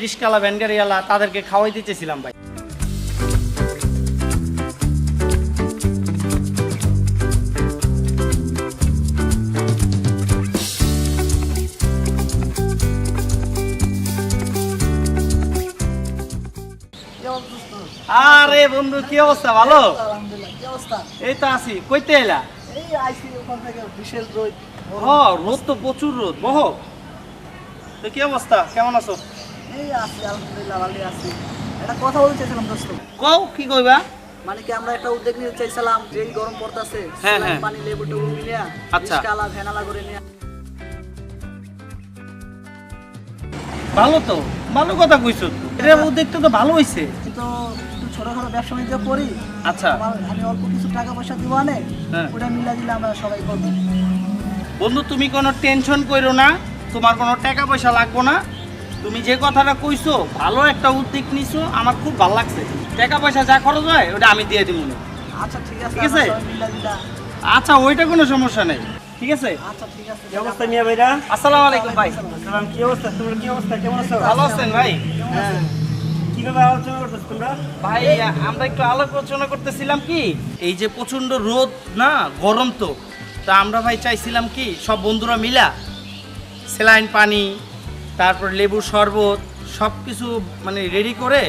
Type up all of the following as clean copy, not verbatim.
রিস্কাওয়ালা ভ্যানগাড়িওয়ালা তাদেরকে খাওয়াই দিতেছিলাম ভাই। আরে বন্ধু কি অবস্থা? ভালো? আলহামদুলিল্লাহ। কি অবস্থা? এই তো আছি। কইতে এলা? এই আইসি ওখান থেকে বিশাল রোদ। রোদ তো প্রচুর রোদ। বহো তো কি অবস্থা? কেমন আছো? এই আছি আলহামদুলিল্লাহ, ভালোই আছি। একটা কথা বলতে চাইছিলাম দোস্ত। কও কি কইবা? মানে কি আমরা একটা উদ্যোগ নিতে চাইছিলাম, যেই গরম পড়তাছে, হ্যাঁ, সেলাই হ্যাঁ। পানি লেবু টেবু মিলিয়া আচ্ছা। রিস্কালা ভ্যানালা করে নিয়ে। ভালো তো, ভালো কথা কইছো তো। এটা দেখতে তো ভালো হইছে। কিন্তু একটু ছোটখাটো ব্যবসা বাণিজ্য করি। আচ্ছা আমি অল্প কিছু টাকা পয়সা দিব আনে, হ্যাঁ। ওটা মিলা দিলে আমরা সবাই করবো। বন্ধু তুমি কোনো টেনশন কইরো না, তোমার কোনো টাকা পয়সা লাগবো না। তুমি যে কথাটা কইছো ভালো একটা উদ্যোগ নিছো, আমার খুব ভালো লাগছে। টাকা পয়সা যা খরচ হয় ওটা আমি দিয়ে দিব। আচ্ছা ঠিক আছে, ঠিক আছে? আমরা সবাই মিলা দিলা। আচ্ছা ওইটা কোনো সমস্যা নেই, ঠিক আছে? আচ্ছা ঠিক আছে। কি অবস্থা মিয়া ভাইরা? আসসালামু আলাইকুম ভাই। সালাম। কি অবস্থা? তোমার কি অবস্থা? কেমন আছো? ভালো আছেন ভাই? হ্যাঁ। কিভাবে আলোচনা করতেছ তোমরা? ভাই আমরা একটু আলোচনা করতেছিলাম কি, এই যে প্রচন্ড রোদ না, গরম তো, তা আমরা ভাই চাইছিলাম কি সব বন্ধুরা মিলা স্যালাইন পানি, তারপর লেবুর শরবত সব কিছু মানে রেডি করে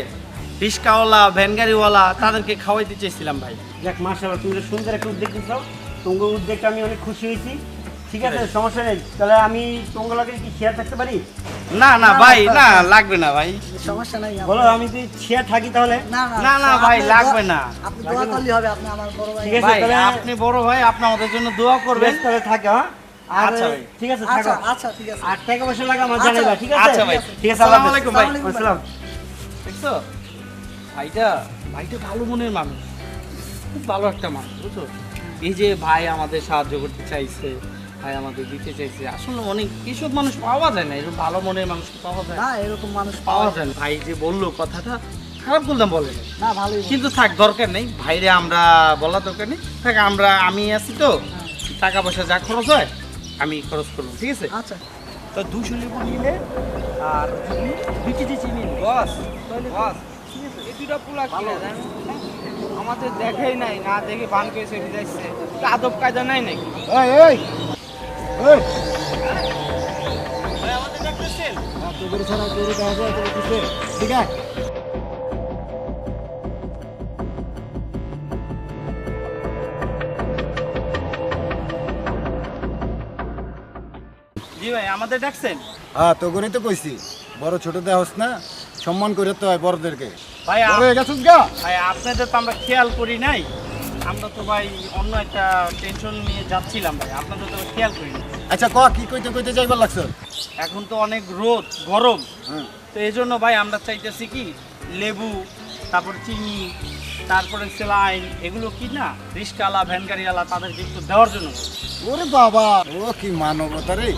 রিস্কাওয়ালা ভ্যানগাড়িওয়ালা তাদেরকে খাওয়াইতে চাইছিলাম ভাই। যাক মাশাআল্লাহ, তুমি যে সুন্দর একটা উদ্যোগ নিছো, তোমার উদ্যোগটা আমি অনেক খুশি হয়েছি। ঠিক আছে, সমস্যা নেই। তাহলে আমি তোমার লাগে কি শেয়ার থাকতে পারি? না না ভাই, না লাগবে না ভাই। সমস্যা নাই। বলো, আমি যদি শেয়ার থাকি তাহলে? না, না ভাই, আপনি লাগবে না। আপনি দোয়া করলেই হবে, আপনি আমার বড় ভাই। ঠিক আছে, ভাই তাহলে আপনি বড় ভাই, আপনি আমাদের জন্য দোয়া করবেন। বেশ, তাহলে থাকে। হ্যাঁ আর আচ্ছা ভাই। ঠিক আছে, আচ্ছা থাকো। আচ্ছা ঠিক আছে। আর টাকা পয়সা লাগে আমার আচ্ছা, জানাইবা, ঠিক আছে? আচ্ছা ভাই। ঠিক আছে, আল্লাহ আসসালামু হাফেজ। আলাইকুম ভাই। আসসালাম। দেখছো ভাইটা, ভাইটা ভালো মনের মানুষ, খুব ভালো একটা মানুষ, বুঝছো? এই যে ভাই আমাদের সাহায্য করতে চাইছে, ভাই আমাদের দিতে চাইছে, আসলে অনেক এইসব মানুষ পাওয়া যায় না, এরকম ভালো মনের মানুষ পাওয়া যায় না। না এরকম মানুষ পাওয়া যায় না। ভাই যে বললো কথাটা খারাপ বললাম বলে না। না ভালোই বলছে। কিন্তু থাক, দরকার নেই ভাইরে আমরা বলার দরকার নেই। থাক, আমি আছি তো, টাকা পয়সা যা খরচ হয় আমি খরচ করবো, ঠিক আছে? আচ্ছা তো 200 লেবু নিলে আর দুই কেজি চিনি নিলে। বস এই দুটা পোলা কি রে জানো? আমাদের দেখেই নাই, না দেখে বান করে চলে যাচ্ছে। আদব কায়দা নাই নাকি? ভাই আমাদের ডাকতেছেন? ঠিক আছে। জি ভাই, আমাদের ডাকছেন? হ্যাঁ, তো করে তো কইছি, বড় ছোট দেওয়াস না, সম্মান করে তো হয় বড়দেরকে। ভাই বড় হয়ে গেছিস গা। ভাই আপনাদের তো আমরা খেয়াল করি নাই, আমরা তো ভাই অন্য একটা টেনশন নিয়ে যাচ্ছিলাম ভাই, আপনাদের তো খেয়াল করি না। আচ্ছা ক, কি কইতে কইতে যাইবার লাগছে? এখন তো অনেক রোদ গরম, হ্যাঁ। তো এই জন্য ভাই আমরা চাইতেছি কি লেবু, তারপর চিনি, তারপরে স্যালাইন, এগুলো কি না রিস্কাওয়ালা ভ্যানগাড়িওয়ালা তাদেরকে একটু দেওয়ার জন্য। ওরে বাবা, ও কি মানবতা রে!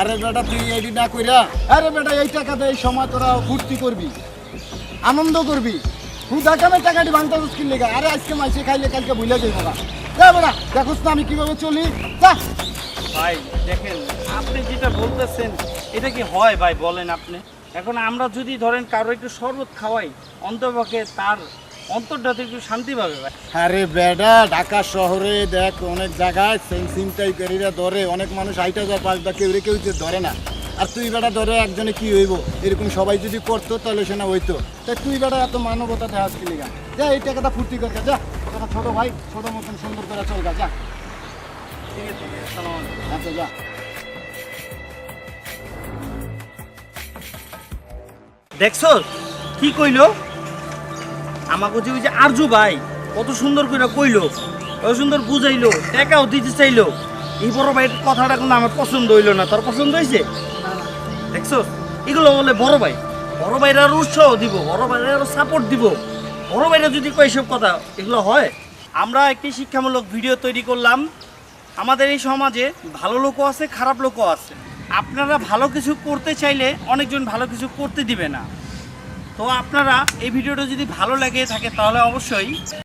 আরে বেটা তুই এডি না কইরা, আরে বেটা এই টাকাতে এই সময় তোরা ফুর্তি করবি, আনন্দ করবি। হুদা কামে টাকাটি ভাঙতাছিস কি লেগা? আরে আজকে মাইসে খাইলে কালকে ভুলে যাইব না। যা বেটা, দেখোস না আমি কিভাবে চলি, যা। ভাই দেখেন, আপনি যেটা বলতেছেন এটা কি হয় ভাই বলেন আপনি? এখন আমরা যদি ধরেন কারো একটু শরবত খাওয়াই, অন্তপক্ষে তার অন্তরটাতে একটু শান্তি পাবে ভাই। আরে বেটা, ঢাকা শহরে দেখ অনেক জায়গায় ছিনতাইকারীরা ধরে, অনেক মানুষ আইটা যায় পাঁচ বা কেউ যে ধরে না। আর তুই বেটা ধরে একজনে কি হইব? এরকম সবাই যদি করতো তাহলে সে না হইতো। তাই তুই বেটা এত মানবতা দেখাস কি লিগা? যা এই টাকাটা ফুর্তি কর, যা। তোরা ছোট ভাই, ছোট মতন সুন্দর করে চল গা, যা। ঠিক আছে, আসসালামু আলাইকুম। আচ্ছা যা। দেখছো কি কইলো আমাকে? যে ওই যে আরজু ভাই কত সুন্দর করে কইলো, কত সুন্দর বুঝাইলো, টাকাও দিতে চাইলো। এই বড় ভাইয়ের কথাটা কিন্তু আমার পছন্দ হইলো না। তোর পছন্দ হয়েছে? দেখছো, এগুলো বলে বড় ভাই, বড় ভাইরা আরো উৎসাহ দিব, বড় ভাইরা আরো সাপোর্ট দিব। বড় ভাইরা যদি কয় সব কথা, এগুলো হয়? আমরা একটি শিক্ষামূলক ভিডিও তৈরি করলাম। আমাদের এই সমাজে ভালো লোকও আছে, খারাপ লোকও আছে। আপনারা ভালো কিছু করতে চাইলে অনেকজন ভালো কিছু করতে দিবে না। তো আপনারা এই ভিডিওটা যদি ভালো লাগে থাকে তাহলে অবশ্যই